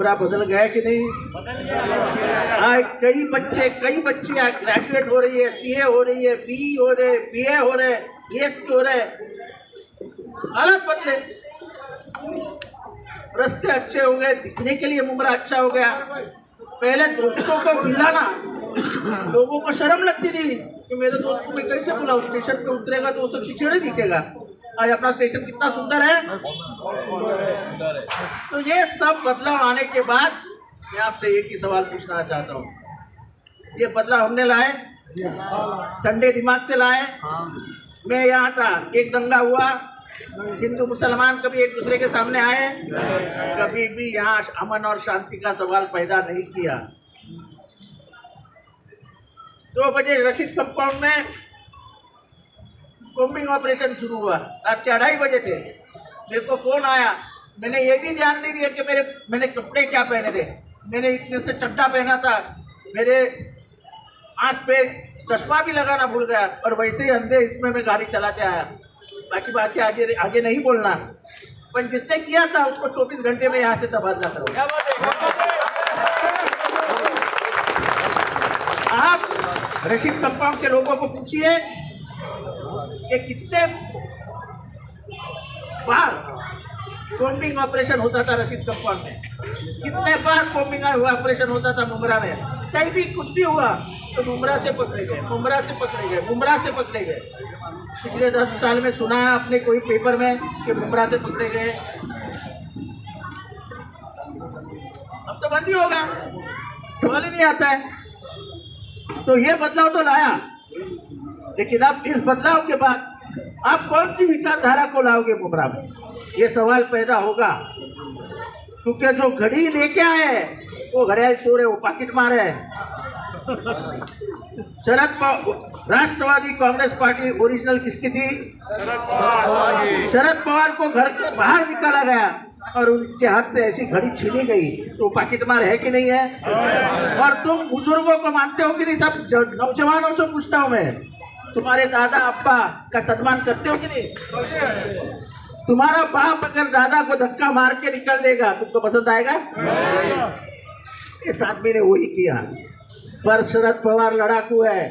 मुमरा बदल गया कि नहीं? कई बच्चे ग्रेजुएट हो रही है, सीए हो रही है, बी हो रहे, बीए हो रहे, बीएससी हो रहे, हालत बदले, रास्ते अच्छे हो गए, दिखने के लिए मुमरा अच्छा हो गया। पहले दोस्तों को बुलाना लोगों को शर्म लगती थी कि मेरे दोस्त को मैं कैसे बुलाऊं, स्टेशन पे उतरेगा तो उसे खिचड़ी दिखेगा। आज अपना स्टेशन कितना सुंदर है। तो ये सब बदलाव आने के बाद मैं आपसे एक ही सवाल पूछना चाहता हूँ, ये बदलाव हमने लाए, ठंडे दिमाग से लाए। मैं यहाँ था, एक दंगा हुआ, हिंदू मुसलमान कभी एक दूसरे के सामने आए, कभी भी यहाँ अमन और शांति का सवाल पैदा नहीं किया। 2 बजे रशीद कंपाउंड में कॉम्बिंग ऑपरेशन शुरू हुआ, रात के 2:30 बजे थे। मेरे को फोन आया, मैंने ये भी ध्यान नहीं दिया कि मैंने कपड़े क्या पहने थे। मैंने इतने से चड्डा पहना था, मेरे आँख पे चश्मा भी लगाना भूल गया, और वैसे ही अंधे इसमें मैं गाड़ी चलाते आया। बाकी बाकी आगे नहीं बोलना, पर जिसने किया था उसको 24 घंटे में यहाँ से तबादला करो। आप रशीद कंपाउंड के लोगों को पूछिए कि कितने बार कॉम्बिंग ऑपरेशन होता था रशीद कंपाउंड में, कितने बार कॉम्बिंग ऑपरेशन होता था मुमरा में। कहीं भी कुछ भी हुआ तो मुमरा से पकड़े गए, मुमरा से पकड़े गए, मुमरा से पकड़े गए। पिछले 10 साल में सुना है आपने कोई पेपर में कि मुमरा से पकड़े गए? अब तो बंद ही होगा, सवाल ही नहीं आता है। तो ये बदलाव तो लाया, लेकिन अब इस बदलाव के बाद आप कौन सी विचारधारा को लाओगे मुमरा में, ये सवाल पैदा होगा। क्योंकि जो घड़ी लेके आए वो घड़ियाल चोर है, वो पॉकेट मार है। राष्ट्रवादी कांग्रेस पार्टी ओरिजिनल किसकी थी? शरद पवार को घर के बाहर निकाला गया और उनके हाथ से ऐसी घड़ी छीनी गई, तो पॉकेट मार है कि नहीं है? और तुम बुजुर्गों को मानते हो कि नहीं? सब नौजवानों से पूछता हूं मैं, तुम्हारे दादा अब्बा का सम्मान करते हो कि नहीं? तुम्हारा बाप अगर दादा को धक्का मार के निकल देगा तुमको पसंद आएगा? इस आदमी ने वही किया। पर शरद पवार लड़ाकू है,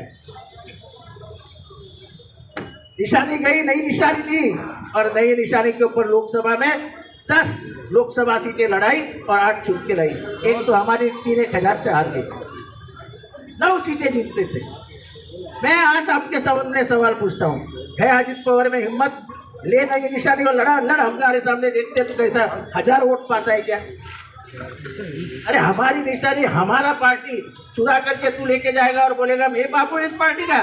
निशानी गई, नई निशानी ली, और नई निशानी के ऊपर लोकसभा में 10 लोकसभा सीटें लड़ाई और 8 चुन के लाई। एक तो हमारी 3 हजार से हार गई, 9 सीटें जीतते थे। मैं आज आपके सामने सवाल पूछता हूँ, है अजित पवार में हिम्मत? लेना ये निशानी और लड़ हमारे सामने देखते तो कैसा 1000 वोट पाता है क्या? अरे हमारी निशानी, हमारा पार्टी चुरा करके तू लेके जाएगा और बोलेगा मैं बापू इस पार्टी का।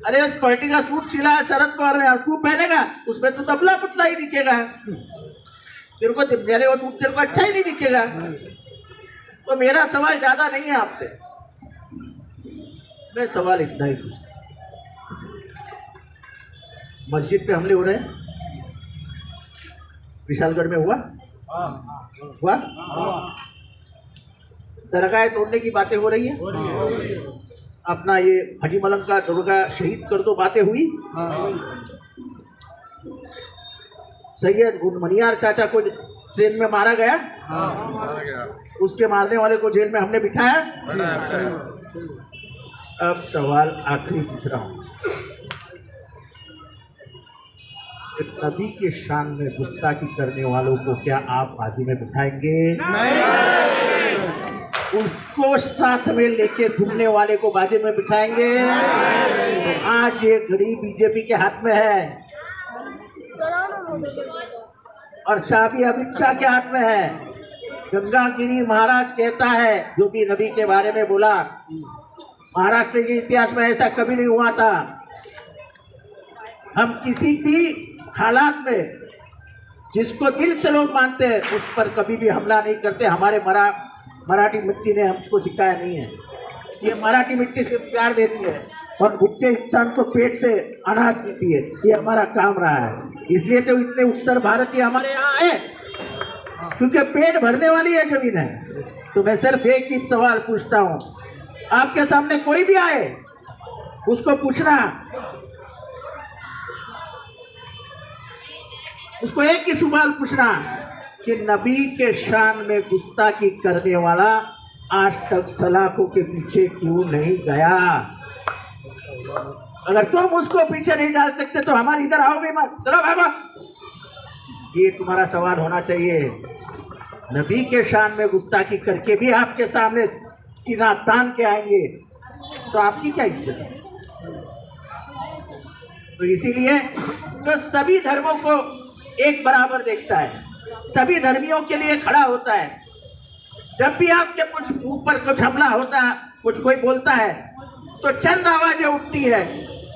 अरे उस पार्टी का सूट सिला है शरद पवार ने, और तू पहनेगा उसमें तो तबला पुतला ही दिखेगा, तेरे को वो सूट तेरे को अच्छा ही नहीं दिखेगा। तो मेरा सवाल ज्यादा नहीं है आपसे, मैं सवाल इतना ही पूछता, मस्जिद पे हमले हो रहे हैं, विशालगढ़ में हुआ दरगाह तोड़ने की बातें हो रही है, अपना ये हाजी मलंग का दरगाह शहीद कर दो बातें हुई। सैयद गुनमनियार चाचा को ट्रेन में मारा गया, उसके मारने वाले को जेल में हमने बिठाया। अब सवाल आखिरी पूछ रहा हूं, नबी के शान में गुस्ताखी करने वालों को क्या आप बाजी में बिठाएंगे? नहीं। उसको साथ में लेके घूमने वाले को बाजी में बिठाएंगे? नहीं। तो आज ये घड़ी बीजेपी के हाथ में है और चाबी अमित शाह के हाथ में है। गंगागिरी महाराज कहता है, जो भी नबी के बारे में बोला, महाराष्ट्र के इतिहास में ऐसा कभी नहीं हुआ था। हम किसी भी हालात में जिसको दिल से लोग मानते हैं उस पर कभी भी हमला नहीं करते। हमारे मराठी मिट्टी ने हमको सिखाया नहीं है, ये मराठी मिट्टी से प्यार देती है और भूखे इंसान को पेट से अनाज देती है, ये हमारा काम रहा है। इसलिए तो इतने उत्तर भारतीय हमारे यहाँ है, क्योंकि पेट भरने वाली है जमीन है। तो मैं सिर्फ एक ही सवाल पूछता हूँ, आपके सामने कोई भी आए उसको पूछना, उसको एक ही सवाल पूछना कि नबी के शान में गुस्ताखी करने वाला आज तक सलाखों के पीछे क्यों नहीं गया। अगर तुम उसको पीछे नहीं डाल सकते तो हमारे इधर आओ भी मत, चलो बाबा। ये तुम्हारा सवाल होना चाहिए। नबी के शान में गुस्ताखी करके भी आपके सामने सीना तान के आएंगे तो आपकी क्या इज्जत है। तो इसीलिए जो सभी धर्मों को एक बराबर देखता है, सभी धर्मियों के लिए खड़ा होता है, जब भी आपके कुछ ऊपर कुछ हमला होता है, कुछ कोई बोलता है तो चंद आवाजें उठती है,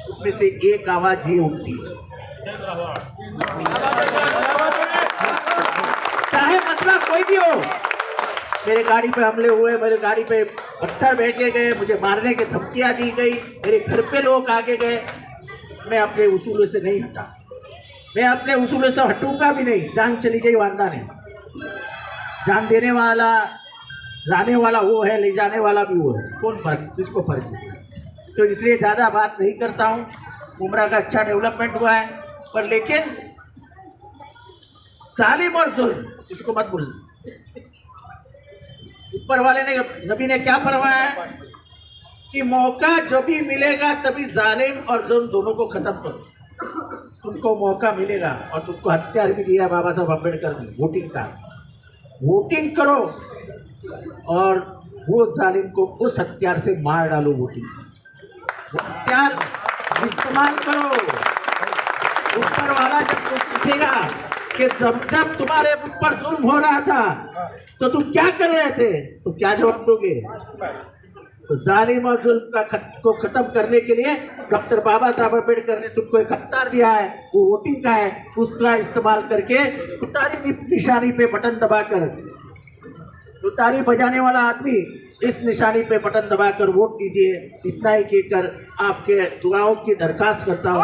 उसमें से एक आवाज ही उठती है। चाहे मसला कोई भी हो, मेरे गाड़ी पे हमले हुए, मेरे गाड़ी पे पत्थर फेंके गए, मुझे मारने की धमकियां दी गई, मेरे घर पे लोग आगे गए, मैं अपने उसूलों से नहीं हटा। मैं अपने उसूलों से हटूंगा भी नहीं। जान चली गई वांदा नहीं। जान देने वाला लाने वाला वो है, ले जाने वाला भी वो है। कौन फर्क, किसको फर्क है? तो इसलिए ज़्यादा बात नहीं करता हूँ। उम्र का अच्छा डेवलपमेंट हुआ है, पर लेकिन जालिम और जुल्म इसको मत भूलना। ऊपर वाले ने, नबी ने क्या फरमाया है कि मौका जो भी मिलेगा तभी जालिम और जुल्म दोनों को खत्म करो। तुमको मौका मिलेगा और तुमको हथियार भी दिया बाबा साहब अम्बेडकर ने, वोटिंग का। वोटिंग करो और वो जालिम को उस हथियार से मार डालो। वोटिंग हथियार इस्तेमाल करो। ऊपर वाला जब पूछेगा कि जब तुम्हारे ऊपर जुल्म हो रहा था तो तुम क्या कर रहे थे, तो क्या जवाब दोगे? तो जालिम और जुल्म को खत्म करने के लिए डॉक्टर बाबा साहब अम्बेडकर ने तुमको एक हथियार दिया है, वो वोटिंग का है। उसका इस्तेमाल करके तुतारी निशानी पे बटन दबाकर, तुतारी बजाने वाला आदमी इस निशानी पे बटन दबाकर वोट दीजिए। इतना ही कहकर आपके दुआओं की दरखास्त करता हूँ।